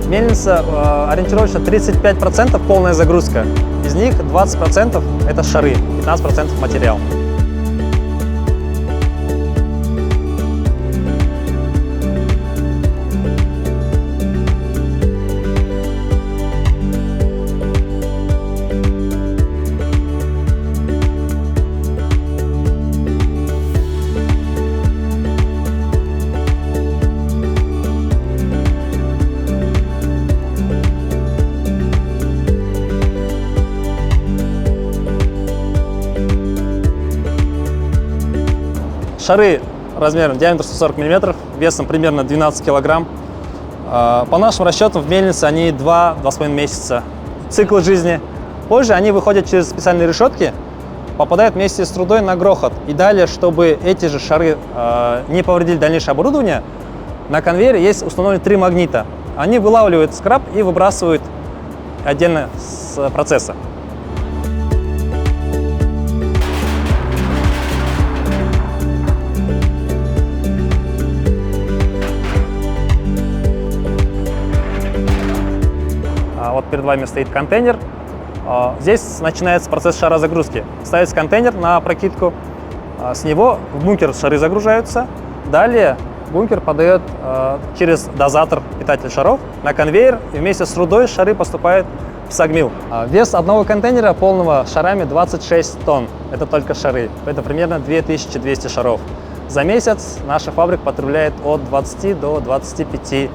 Мельница ориентировочно 35% полная загрузка. Из них 20% это шары, 15% материал. Шары размером диаметр 140 мм, весом примерно 12 кг. По нашим расчетам в мельнице они 2-2,5 месяца цикла жизни. Позже они выходят через специальные решетки, попадают вместе с рудой на грохот. И далее, чтобы эти же шары не повредили дальнейшее оборудование, на конвейере есть установлены 3 магнита. Они вылавливают скрап и выбрасывают отдельно с процесса. Вот перед вами стоит контейнер. Здесь начинается процесс шарозагрузки. Ставится контейнер на прокидку, с него в бункер шары загружаются. Далее бункер подает через дозатор питатель шаров на конвейер, и вместе с рудой шары поступают в сагмил. Вес одного контейнера полного шарами 26 тонн. Это только шары. Это примерно 2200 шаров. За месяц наша фабрика потребляет от 20 до 25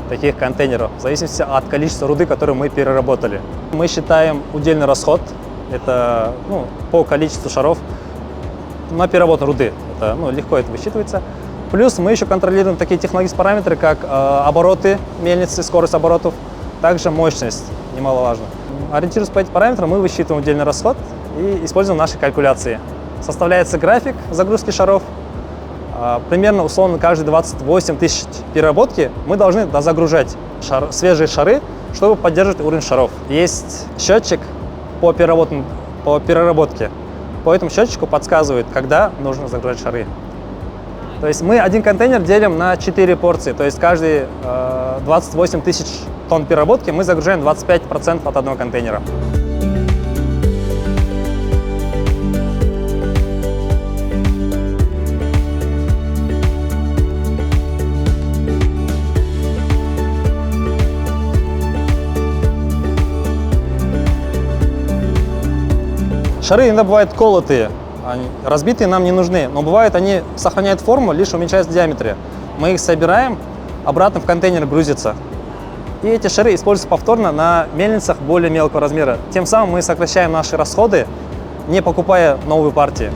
таких контейнеров, в зависимости от количества руды, которую мы переработали. Мы считаем удельный расход, это по количеству шаров на переработку руды. Это, легко это высчитывается. Плюс мы еще контролируем такие технологические параметры, как обороты мельницы, скорость оборотов, также мощность, немаловажно. Ориентируясь по этим параметрам, мы высчитываем удельный расход и используем наши калькуляции. Составляется график загрузки шаров. Примерно, условно, каждые 28 тысяч переработки мы должны дозагружать свежие шары, чтобы поддерживать уровень шаров. Есть счетчик по переработке. По этому счетчику подсказывает, когда нужно загружать шары. То есть мы один контейнер делим на 4 порции. То есть каждые 28 тысяч тонн переработки мы загружаем 25% от одного контейнера. Шары иногда бывают колотые, разбитые нам не нужны, но бывает они сохраняют форму, лишь уменьшаются в диаметре. Мы их собираем, обратно в контейнер грузится. И эти шары используются повторно на мельницах более мелкого размера. Тем самым мы сокращаем наши расходы, не покупая новые партии.